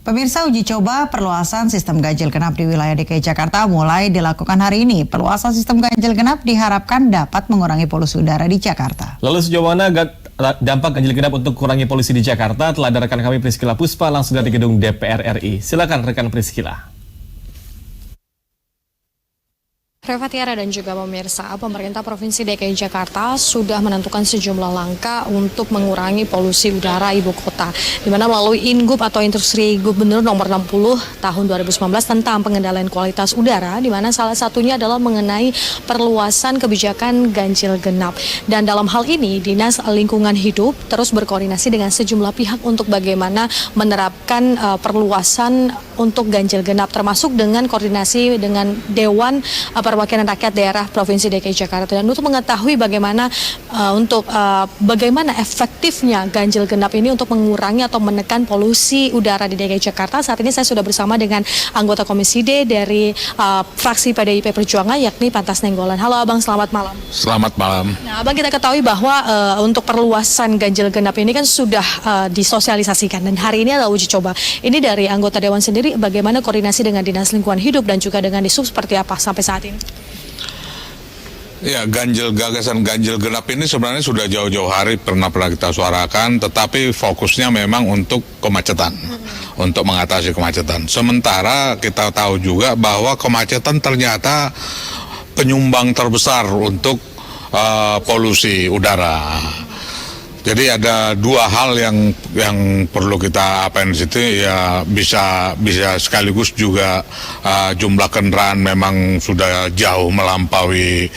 Pemirsa, uji coba perluasan sistem ganjil genap di wilayah DKI Jakarta mulai dilakukan hari ini. Perluasan sistem ganjil genap diharapkan dapat mengurangi polusi udara di Jakarta. Lalu sejauh mana dampak ganjil genap untuk kurangi polusi di Jakarta? Telah ada rekan kami Priscila Puspa langsung dari gedung DPR RI. Silakan rekan Priscila. Reva, Tiara dan juga pemirsa, pemerintah Provinsi DKI Jakarta sudah menentukan sejumlah langkah untuk mengurangi polusi udara ibu kota, di mana melalui Ingup atau Instruksi Gubernur Nomor 60 Tahun 2019 tentang pengendalian kualitas udara, di mana salah satunya adalah mengenai perluasan kebijakan ganjil genap. Dan dalam hal ini, Dinas Lingkungan Hidup terus berkoordinasi dengan sejumlah pihak untuk bagaimana menerapkan perluasan untuk ganjil genap, termasuk dengan koordinasi dengan Dewan Perwakilan Rakyat Daerah Provinsi DKI Jakarta. Dan untuk mengetahui bagaimana bagaimana efektifnya ganjil genap ini untuk mengurangi atau menekan polusi udara di DKI Jakarta, saat ini saya sudah bersama dengan anggota Komisi D dari fraksi PDIP Perjuangan, yakni Pantas Nainggolan. Halo Abang, selamat malam. Selamat malam. Nah, Abang, kita ketahui bahwa untuk perluasan ganjil genap ini kan sudah disosialisasikan dan hari ini adalah uji coba. Ini dari anggota Dewan sendiri, bagaimana koordinasi dengan Dinas Lingkungan Hidup dan juga dengan Disub seperti apa sampai saat ini? Ya, gagasan ganjil genap ini sebenarnya sudah jauh-jauh hari pernah kita suarakan, tetapi fokusnya memang untuk kemacetan, untuk mengatasi kemacetan. Sementara kita tahu juga bahwa kemacetan ternyata penyumbang terbesar untuk polusi udara. Jadi ada dua hal yang perlu kita apain di situ, ya bisa sekaligus juga jumlah kendaraan memang sudah jauh melampaui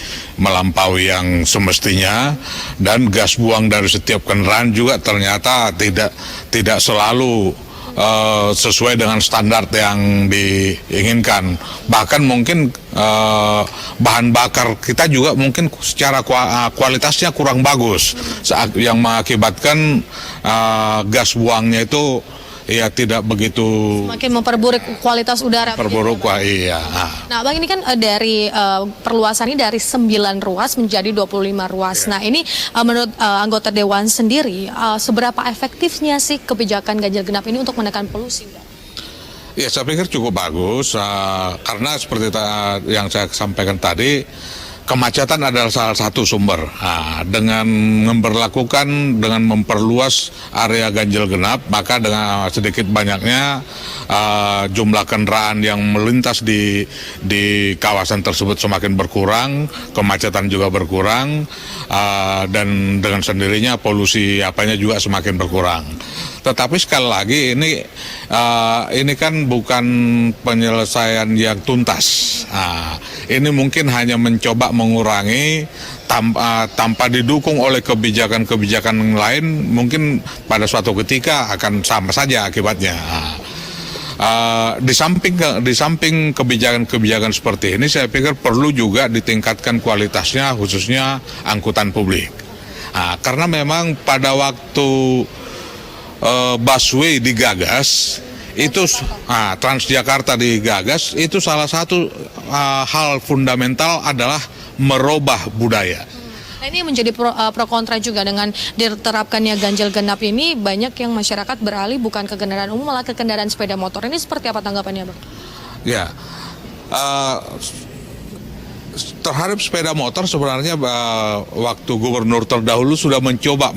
yang semestinya, dan gas buang dari setiap kendaraan juga ternyata tidak selalu sesuai dengan standar yang diinginkan. Bahkan mungkin bahan bakar kita juga mungkin secara kualitasnya kurang bagus, yang mengakibatkan gas buangnya itu ya tidak begitu, semakin memperburuk kualitas udara. Perburuk, iya. Nah, Bang, ini kan dari perluasan ini dari 9 ruas menjadi 25 ruas. Ya. Nah, ini menurut anggota Dewan sendiri, seberapa efektifnya sih kebijakan ganjil genap ini untuk menekan polusi udara? Ya, saya pikir cukup bagus, karena seperti yang saya sampaikan tadi, kemacetan adalah salah satu sumber. Dengan memperluas area ganjil genap, maka dengan sedikit banyaknya jumlah kendaraan yang melintas di kawasan tersebut semakin berkurang, kemacetan juga berkurang, dan dengan sendirinya polusi juga semakin berkurang. Tetapi sekali lagi ini kan bukan penyelesaian yang tuntas. Ini mungkin hanya mencoba mengurangi tanpa didukung oleh kebijakan-kebijakan lain, mungkin pada suatu ketika akan sama saja akibatnya. Di samping kebijakan-kebijakan seperti ini, saya pikir perlu juga ditingkatkan kualitasnya, khususnya angkutan publik. Karena memang pada waktu busway digagas, itu Transjakarta digagas, itu salah satu hal fundamental adalah merubah budaya. Nah, ini menjadi pro kontra juga dengan diterapkannya ganjil genap ini. Banyak yang masyarakat beralih bukan ke kendaraan umum, malah ke kendaraan sepeda motor. Ini seperti apa tanggapannya, Bang? Ya, terhadap sepeda motor sebenarnya waktu gubernur terdahulu sudah mencoba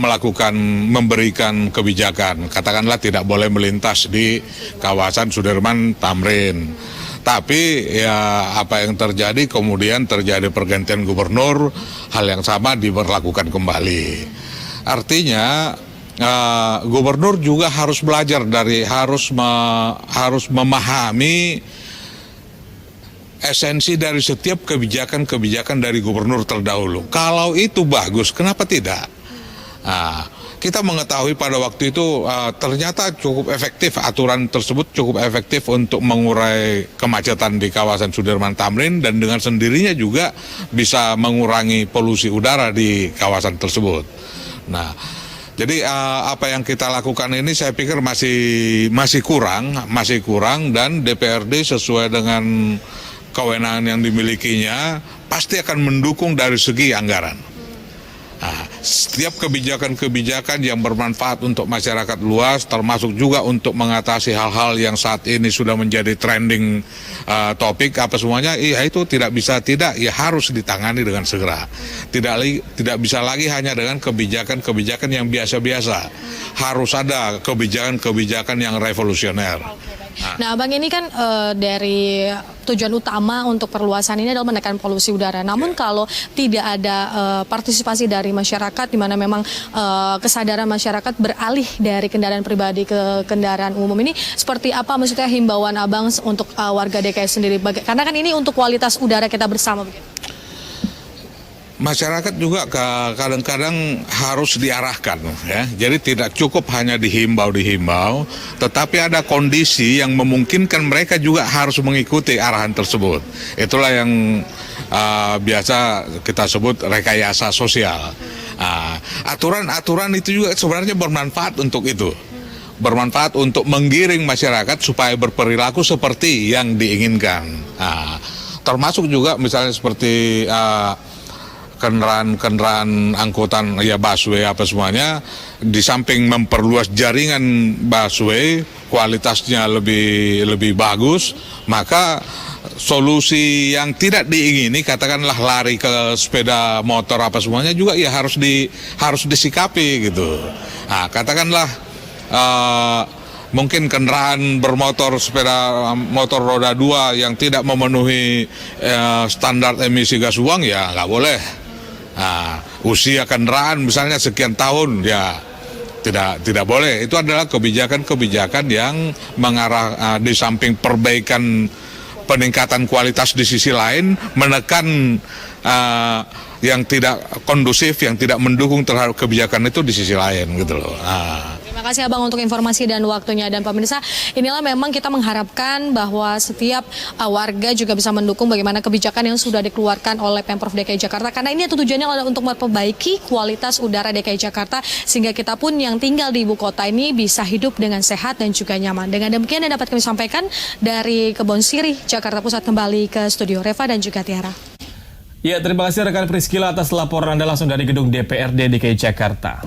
memberikan kebijakan, katakanlah tidak boleh melintas di kawasan Sudirman Tamrin. Tapi ya apa yang terjadi, kemudian terjadi pergantian gubernur, hal yang sama diberlakukan kembali. Artinya gubernur juga harus belajar harus memahami esensi dari setiap kebijakan dari gubernur terdahulu. Kalau itu bagus, kenapa tidak? Kita mengetahui pada waktu itu ternyata cukup efektif, aturan tersebut cukup efektif untuk mengurai kemacetan di kawasan Sudirman Tamrin, dan dengan sendirinya juga bisa mengurangi polusi udara di kawasan tersebut. Nah, jadi apa yang kita lakukan ini saya pikir masih kurang, dan DPRD sesuai dengan kewenangan yang dimilikinya pasti akan mendukung dari segi anggaran. setiap kebijakan-kebijakan yang bermanfaat untuk masyarakat luas, termasuk juga untuk mengatasi hal-hal yang saat ini sudah menjadi trending topik apa semuanya, ya itu tidak harus ditangani dengan segera. Tidak bisa lagi hanya dengan kebijakan-kebijakan yang biasa-biasa. Harus ada kebijakan-kebijakan yang revolusioner. Nah, Bang, ini kan dari tujuan utama untuk perluasan ini adalah menekan polusi udara. Namun kalau tidak ada partisipasi dari masyarakat, di mana memang kesadaran masyarakat beralih dari kendaraan pribadi ke kendaraan umum ini, seperti apa maksudnya himbauan Abang untuk warga DKI sendiri? Karena kan ini untuk kualitas udara kita bersama begitu. Masyarakat juga kadang-kadang harus diarahkan, ya. Jadi tidak cukup hanya dihimbau, tetapi ada kondisi yang memungkinkan mereka juga harus mengikuti arahan tersebut. Itulah yang biasa kita sebut rekayasa sosial. Aturan-aturan itu juga sebenarnya bermanfaat untuk itu. Bermanfaat untuk menggiring masyarakat supaya berperilaku seperti yang diinginkan. Termasuk juga misalnya seperti kendaraan angkutan ya busway apa semuanya, di samping memperluas jaringan busway kualitasnya lebih bagus, maka solusi yang tidak diingini, katakanlah lari ke sepeda motor apa semuanya juga ya harus disikapi gitu. Nah, katakanlah mungkin kendaraan bermotor sepeda motor roda 2 yang tidak memenuhi standar emisi gas buang ya nggak boleh. Usia kendaraan misalnya sekian tahun ya tidak boleh. Itu adalah kebijakan-kebijakan yang mengarah di samping perbaikan peningkatan kualitas, di sisi lain menekan yang tidak kondusif, yang tidak mendukung terhadap kebijakan itu di sisi lain gitu loh. Terima kasih Abang untuk informasi dan waktunya. Dan pemirsa, inilah memang kita mengharapkan bahwa setiap warga juga bisa mendukung bagaimana kebijakan yang sudah dikeluarkan oleh Pemprov DKI Jakarta. Karena ini tujuannya adalah untuk memperbaiki kualitas udara DKI Jakarta, sehingga kita pun yang tinggal di ibu kota ini bisa hidup dengan sehat dan juga nyaman. Dengan demikian yang dapat kami sampaikan dari Kebon Sirih, Jakarta Pusat, kembali ke studio Reva dan juga Tiara. Ya, terima kasih rekan Priscila atas laporan Anda langsung dari gedung DPRD DKI Jakarta.